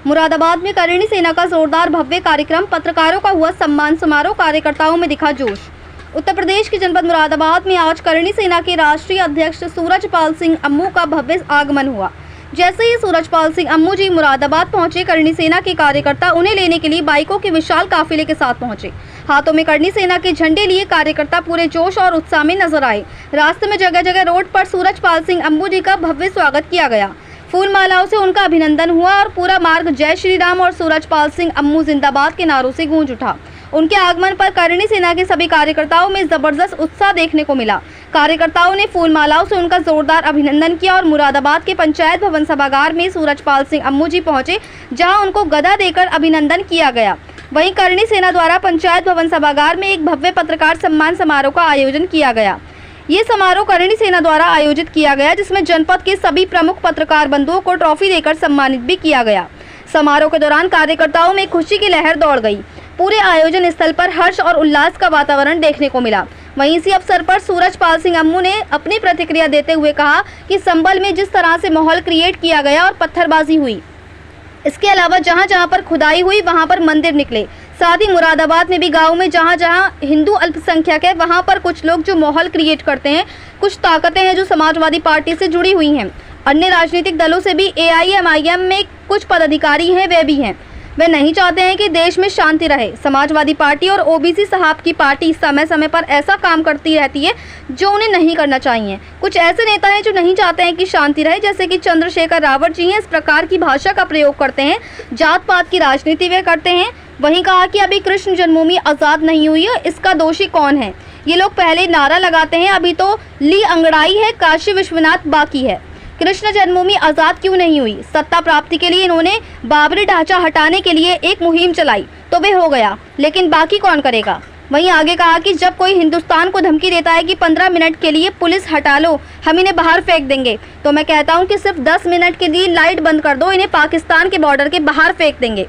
मुरादाबाद में करणी सेना का जोरदार भव्य कार्यक्रम, पत्रकारों का हुआ सम्मान समारोह, कार्यकर्ताओं में दिखा जोश। उत्तर प्रदेश के जनपद मुरादाबाद में आज करणी सेना के राष्ट्रीय अध्यक्ष सूरजपाल सिंह अम्मू का भव्य आगमन हुआ। जैसे ही सूरजपाल सिंह अम्मू जी मुरादाबाद पहुंचे, करणी सेना के कार्यकर्ता उन्हें लेने के लिए बाइकों के विशाल काफिले के साथ पहुंचे। हाथों में करणी सेना के झंडे लिए कार्यकर्ता पूरे जोश और उत्साह में नजर आए। रास्ते में जगह जगह रोड पर सूरजपाल सिंह अम्मू जी का भव्य स्वागत किया गया। फूल मालाओं से उनका अभिनंदन हुआ और पूरा मार्ग जय श्री राम और सूरजपाल सिंह अम्मू जिंदाबाद के नारों से गूंज उठा। उनके आगमन पर करणी सेना के सभी कार्यकर्ताओं में जबरदस्त उत्साह देखने को मिला। कार्यकर्ताओं ने फूल मालाओं से उनका जोरदार अभिनंदन किया और मुरादाबाद के पंचायत भवन सभागार में सूरजपाल सिंह अम्मू जी पहुंचे, जहां उनको गदा देकर अभिनंदन किया गया। वहीं करणी सेना द्वारा पंचायत भवन सभागार में एक भव्य पत्रकार सम्मान समारोह का आयोजन किया गया। ये समारोह करणी सेना द्वारा आयोजित किया गया, जिसमें जनपद के सभी प्रमुख पत्रकार बंधुओं को ट्रॉफी देकर सम्मानित भी किया गया। समारोह के दौरान कार्यकर्ताओं में खुशी की लहर दौड़ गई। पूरे आयोजन स्थल पर हर्ष और उल्लास का वातावरण देखने को मिला। वहीं इसी अवसर पर सूरजपाल सिंह अम्मू ने अपनी प्रतिक्रिया देते हुए कहा कि संभल में जिस तरह से माहौल क्रिएट किया गया और पत्थरबाजी हुई, इसके अलावा जहां जहां पर खुदाई हुई वहां पर मंदिर निकले। साथ ही मुरादाबाद में भी गांव में जहां जहां हिंदू अल्पसंख्यक है, वहां पर कुछ लोग जो माहौल क्रिएट करते हैं, कुछ ताकतें हैं जो समाजवादी पार्टी से जुड़ी हुई हैं। अन्य राजनीतिक दलों से भी AIMIM में कुछ पदाधिकारी हैं, वे भी हैं। वे नहीं चाहते हैं कि देश में शांति रहे। समाजवादी पार्टी और OBC साहब की पार्टी समय समय पर ऐसा काम करती रहती है जो उन्हें नहीं करना चाहिए। कुछ ऐसे नेता हैं जो नहीं चाहते हैं कि शांति रहे, जैसे कि चंद्रशेखर रावत जी हैं, इस प्रकार की भाषा का प्रयोग करते हैं। जात पात की राजनीति वे करते हैं। वहीं कहा कि अभी कृष्ण जन्मभूमि आज़ाद नहीं हुई है, इसका दोषी कौन है। ये लोग पहले नारा लगाते हैं, अभी तो ली अंगड़ाई है, काशी विश्वनाथ बाकी है। कृष्ण जन्मभूमि आज़ाद क्यों नहीं हुई? सत्ता प्राप्ति के लिए इन्होंने बाबरी ढांचा हटाने के लिए एक मुहिम चलाई तो वे हो गया, लेकिन बाकी कौन करेगा। वहीं आगे कहा कि जब कोई हिंदुस्तान को धमकी देता है कि 15 मिनट के लिए पुलिस हटा लो, हम इन्हें बाहर फेंक देंगे, तो मैं कहता हूं कि सिर्फ 10 मिनट के लिए लाइट बंद कर दो, इन्हें पाकिस्तान के बॉर्डर के बाहर फेंक देंगे।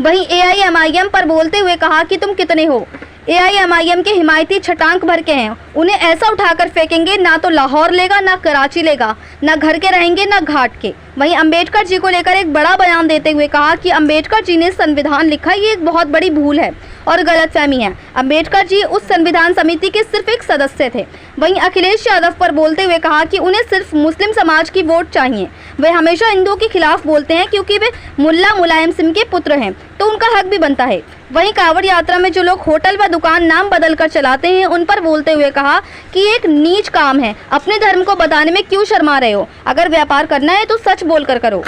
वहीं AIMIM पर बोलते हुए कहा कि तुम कितने हो। AIMIM के हिमायती छटांक भर के हैं, उन्हें ऐसा उठाकर फेंकेंगे, ना तो लाहौर लेगा, ना कराची लेगा, ना घर के रहेंगे, ना घाट के। वहीं अंबेडकर जी को लेकर एक बड़ा बयान देते हुए कहा कि अंबेडकर जी ने संविधान लिखा, ये एक बहुत बड़ी भूल है और गलतफहमी है। अंबेडकर जी उस संविधान समिति के सिर्फ एक सदस्य थे। वहीं अखिलेश यादव पर बोलते हुए कहा कि उन्हें सिर्फ मुस्लिम समाज की वोट चाहिए। वे हमेशा हिंदुओं के खिलाफ बोलते हैं क्योंकि वे मुल्ला मुलायम सिंह के पुत्र हैं, तो उनका हक भी बनता है। वहीं कांवड़ यात्रा में जो लोग होटल व दुकान नाम बदल कर चलाते हैं, उन पर बोलते हुए कहा कि एक नीच काम है, अपने धर्म को बताने में क्यों शर्मा रहे हो। अगर व्यापार करना है तो सच बोलकर करो।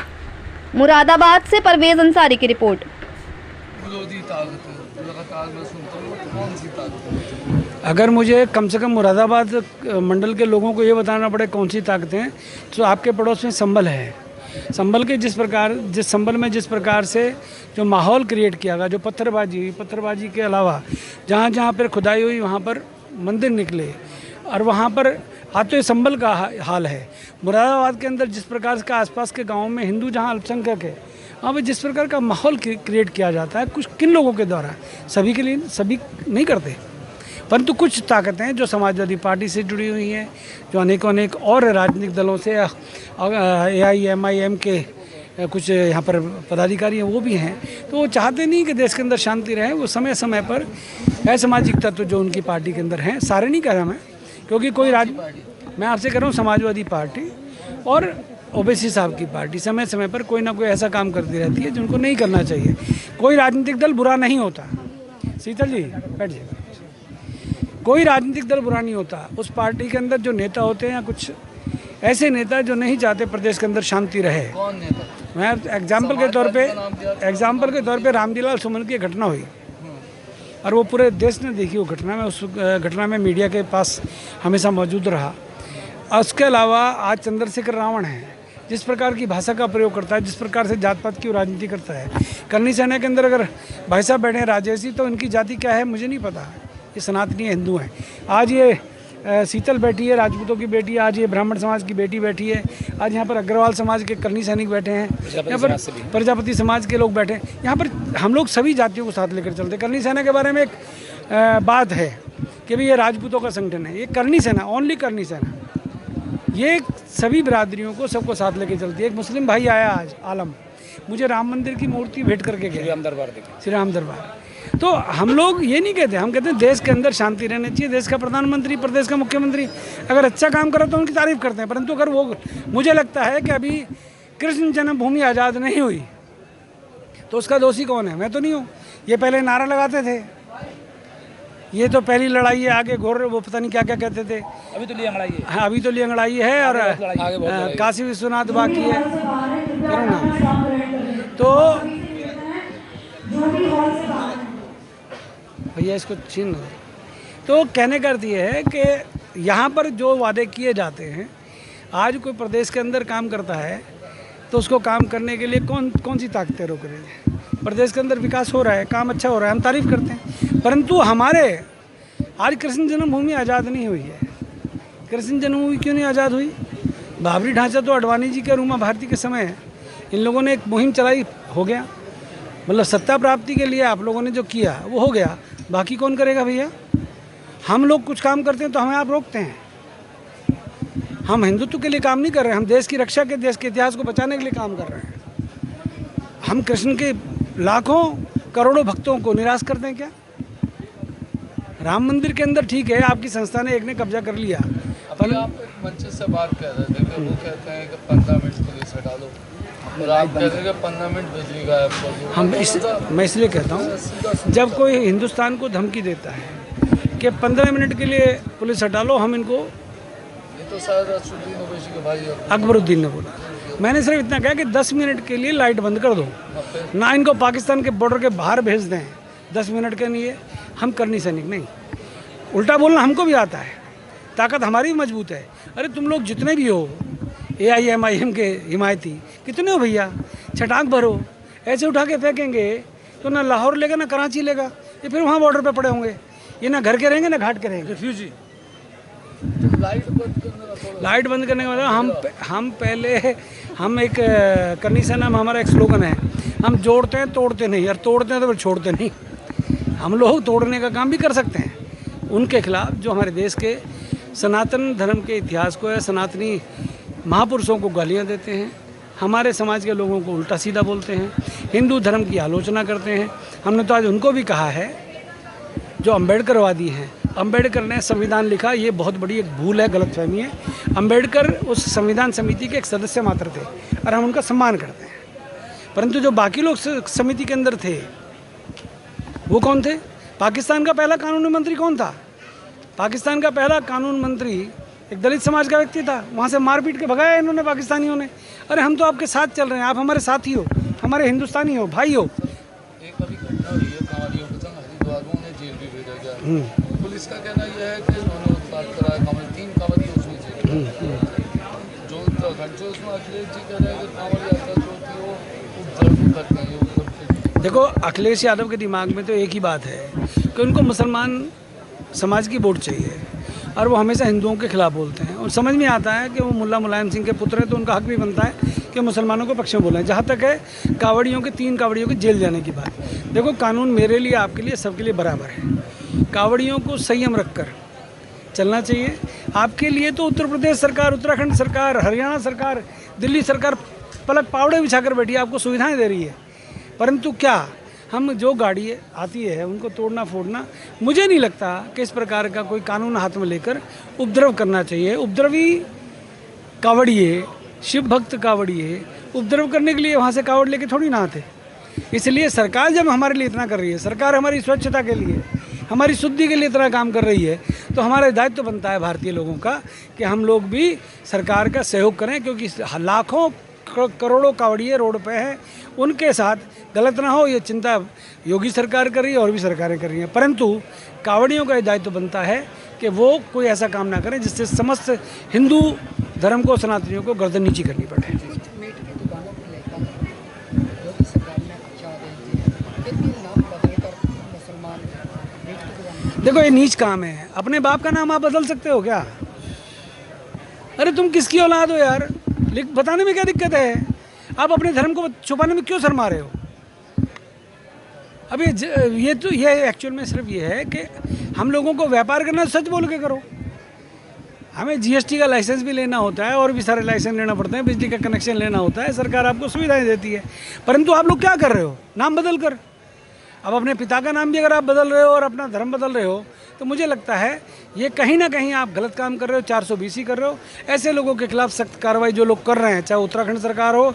मुरादाबाद से परवेज अंसारी की रिपोर्ट। अगर मुझे कम से कम मुरादाबाद मंडल के लोगों को ये बताना पड़े कौन सी ताकतें हैं, तो आपके पड़ोस में संभल है। संभल के संभल में जिस प्रकार से जो माहौल क्रिएट किया गया, जो पत्थरबाजी के अलावा जहाँ जहाँ पर खुदाई हुई वहाँ पर मंदिर निकले, और वहाँ पर आज तो ये संभल का हाल है। मुरादाबाद के अंदर जिस प्रकार के आसपास के गाँव में हिंदू जहाँ अल्पसंख्यक है, वहाँ पर जिस प्रकार का माहौल क्रिएट किया जाता है, कुछ किन लोगों के द्वारा, सभी के लिए सभी नहीं करते, परंतु कुछ ताकतें जो समाजवादी पार्टी से जुड़ी हुई हैं, जो अनेक और राजनीतिक दलों से AIMIM के कुछ यहाँ पर पदाधिकारी हैं, वो भी हैं, तो वो चाहते नहीं कि देश के अंदर शांति रहे। वो समय समय पर असामाजिक तत्व जो उनकी पार्टी के अंदर हैं, सारे नहीं कह रहा मैं, क्योंकि मैं आपसे कह रहा हूँ समाजवादी पार्टी और OBC साहब की पार्टी समय समय पर कोई ना कोई ऐसा काम करती रहती है जिनको नहीं करना चाहिए। कोई राजनीतिक दल बुरा नहीं होता। शीतल जी बैठ जाइए। कोई राजनीतिक दल बुरा नहीं होता। उस पार्टी के अंदर जो नेता होते हैं, या कुछ ऐसे नेता जो नहीं चाहते प्रदेश के अंदर शांति रहे। कौन नेता? मैं एग्जाम्पल के तौर पे रामजीलाल सुमन की घटना हुई, और वो पूरे देश ने देखी वो घटना में। उस घटना में मीडिया के पास हमेशा मौजूद रहा। उसके अलावा आज चंद्रशेखर रावण है, जिस प्रकार की भाषा का प्रयोग करता है, जिस प्रकार से जात पात की राजनीति करता है। करनी सेना के अंदर अगर भाई साहब बैठे हैं राजेश जी, तो इनकी जाति क्या है मुझे नहीं पता। ये सनातनी हिंदू हैं। आज ये शीतल बैठी है, राजपूतों की बेटी है, आज ये ब्राह्मण समाज की बेटी बैठी है, आज यहाँ पर अग्रवाल समाज के करनी सैनिक बैठे हैं, यहाँ पर प्रजापति समाज के लोग बैठे हैं। यहाँ पर हम लोग सभी जातियों को साथ लेकर चलते। करनी सेना के बारे में एक बात है कि भाई ये राजपूतों का संगठन है, ये करनी सेना, ओनली करनी सेना, ये सभी बिरादरियों को सबको साथ लेके चलती है। एक मुस्लिम भाई आया आज आलम, मुझे राम मंदिर की मूर्ति भेंट करके गए, श्री राम दरबार देखा। श्री राम दरबार। तो हम लोग ये नहीं कहते, हम कहते हैं देश के अंदर शांति रहनी चाहिए। देश का प्रधानमंत्री, प्रदेश का मुख्यमंत्री अगर अच्छा काम करे तो उनकी तारीफ करते हैं, परंतु अगर वो, मुझे लगता है कि अभी कृष्ण जन्मभूमि आज़ाद नहीं हुई तो उसका दोषी कौन है? मैं तो नहीं हूँ। ये पहले नारा लगाते थे, ये तो पहली लड़ाई है, आगे घोर वो पता नहीं क्या क्या कहते थे। अभी तो लियांगड़ाई है। हाँ, अभी तो लियांगड़ाई है और आगे बहुत काशी विश्वनाथ बाकी है, करो ना। तो भैया इसको छीन लो। तो कहने का अर्थ ये है कि यहाँ पर जो वादे किए जाते हैं, आज कोई प्रदेश के अंदर काम करता है तो उसको काम करने के लिए कौन सी ताकतें रोक रही है? प्रदेश के अंदर विकास हो रहा है, काम अच्छा हो रहा है, हम तारीफ करते हैं। परंतु हमारे आज कृष्ण जन्मभूमि आज़ाद नहीं हुई है। कृष्ण जन्मभूमि क्यों नहीं आज़ाद हुई? बाबरी ढांचा तो अडवाणी जी के, अरुणा भारती के समय है। इन लोगों ने एक मुहिम चलाई, हो गया। मतलब सत्ता प्राप्ति के लिए आप लोगों ने जो किया वो हो गया, बाकी कौन करेगा भैया? हम लोग कुछ काम करते हैं तो हमें आप रोकते हैं। हम हिंदुत्व के लिए काम नहीं कर रहे हैं, हम देश की रक्षा के, देश के इतिहास को बचाने के लिए काम कर रहे हैं। हम कृष्ण के लाखों करोड़ों भक्तों को निराश करते हैं क्या? राम मंदिर के अंदर ठीक है, आपकी संस्था ने, एक ने कब्जा कर लिया। अभी आप एक मंच से बात कर रहे थे कि वो कहते हैं कि 15 मिनट पुलिस हटा दो, और आप कहते हैं कि 15 मिनट बिजली गायब कर दो। मैं इसलिए कहता हूँ, जब कोई हिंदुस्तान को धमकी देता है कि 15 मिनट के लिए पुलिस हटा लो, हम इनको, ये तो शायद असदुद्दीन ओवैसी के भाई अकबरुद्दीन ने बोला। मैंने सिर्फ इतना कहा कि 10 मिनट के लिए लाइट बंद कर दो, ना इनको पाकिस्तान के बॉर्डर के बाहर भेज दें 10 मिनट के लिए। हम करनी सैनिक नहीं, उल्टा बोलना हमको भी आता है, ताकत हमारी भी मजबूत है। अरे तुम लोग जितने भी हो, AIM के हिमायती कितने हो भैया, छटाक भरो। ऐसे उठा के फेंकेंगे तो ना लाहौर लेगा ना कराची लेगा, ये फिर वहाँ बॉर्डर पे पड़े होंगे। ये ना घर के रहेंगे ना घाट के रहेंगे। रिफ्यूजी लाइट बंद करने के बाद हम पहले हम एक करनी सेना में हमारा एक स्लोगन है, हम जोड़ते हैं तोड़ते नहीं, और तोड़ते हैं तो फिर छोड़ते नहीं। हम लोग तोड़ने का काम भी कर सकते हैं उनके खिलाफ जो हमारे देश के सनातन धर्म के इतिहास को या सनातनी महापुरुषों को गालियाँ देते हैं, हमारे समाज के लोगों को उल्टा सीधा बोलते हैं, हिंदू धर्म की आलोचना करते हैं। हमने तो आज उनको भी कहा है जो अम्बेडकरवादी हैं। अम्बेडकर ने संविधान लिखा, ये बहुत बड़ी एक भूल है, गलतफहमी है। अम्बेडकर उस संविधान समिति के एक सदस्य मात्र थे और हम उनका सम्मान करते हैं, परंतु जो बाकी लोग समिति के अंदर थे वो कौन थे? पाकिस्तान का पहला कानूनी मंत्री कौन था? पाकिस्तान का पहला कानून मंत्री एक दलित समाज का व्यक्ति था, वहाँ से मारपीट के भगाया इन्होंने पाकिस्तानियों ने। अरे हम तो आपके साथ चल रहे हैं, आप हमारे साथी हो, हमारे हिंदुस्तानी हो, भाई हो। एक अभी घटना हुई है कांवड़ियों के संग, हरिद्वार में उन्हें जेल भी भेजा गया। पुलिस का कहना यह है कि उन्होंने उत्पाद कराया, 3 कांवड़ियों उसमें जेल। जो उत्तराखंड से उसमें अखिलेश जी कह रहे हैं कि कांवड़ यात्रा जो होती है वो उपद्रव करते हैं। देखो, अखिलेश यादव के दिमाग में तो एक ही बात है कि उनको मुसलमान समाज की वोट चाहिए और वो हमेशा हिंदुओं के खिलाफ बोलते हैं। और समझ में आता है कि वो मुल्ला मुलायम सिंह के पुत्र हैं तो उनका हक भी बनता है कि मुसलमानों को पक्ष में बोलें। जहाँ तक है कांवड़ियों के 3 कांवड़ियों के जेल जाने की बात, देखो कानून मेरे लिए, आपके लिए, सबके लिए बराबर है। कांवड़ियों को संयम रखकर चलना चाहिए। आपके लिए तो उत्तर प्रदेश सरकार, उत्तराखंड सरकार, हरियाणा सरकार, दिल्ली सरकार पलक पावड़े बिछाकर बैठी है, आपको सुविधाएँ दे रही है। परंतु क्या हम जो गाड़ी आती है उनको तोड़ना फोड़ना, मुझे नहीं लगता कि इस प्रकार का कोई कानून हाथ में लेकर उपद्रव करना चाहिए। उपद्रवी कावड़िए, शिव भक्त कावड़िए उपद्रव करने के लिए वहाँ से कावड़ लेके थोड़ी ना आते। इसलिए सरकार जब हमारे लिए इतना कर रही है, सरकार हमारी स्वच्छता के लिए, हमारी शुद्धि के लिए इतना काम कर रही है, तो हमारा दायित्व बनता है भारतीय लोगों का कि हम लोग भी सरकार का सहयोग करें, क्योंकि लाखों करोड़ों कावड़िए रोड पे हैं, उनके साथ गलत ना हो, ये चिंता योगी सरकार कर रही है और भी सरकारें कर रही हैं। परंतु कावड़ियों का ये दायित्व बनता है कि वो कोई ऐसा काम ना करें जिससे समस्त हिंदू धर्म को, सनातनियों को गर्दन नीची करनी पड़े। देखो, ये नीच काम है। अपने बाप का नाम आप बदल सकते हो क्या? अरे तुम किसकी औलाद हो यार? बताने में क्या दिक्कत है? आप अपने धर्म को छुपाने में क्यों शर्मा रहे हो? अभी ये एक्चुअल में सिर्फ ये है कि हम लोगों को व्यापार करना सच बोल के करो। हमें जीएसटी का लाइसेंस भी लेना होता है और भी सारे लाइसेंस लेना पड़ते हैं, बिजली का कनेक्शन लेना होता है, सरकार आपको सुविधाएं देती है। परंतु आप लोग क्या कर रहे हो, नाम बदल कर। अब अपने पिता का नाम भी अगर आप बदल रहे हो और अपना धर्म बदल रहे हो तो मुझे लगता है ये कहीं ना कहीं आप गलत काम कर रहे हो, 420 कर रहे हो। ऐसे लोगों के खिलाफ सख्त कार्रवाई जो लोग कर रहे हैं, चाहे उत्तराखंड सरकार हो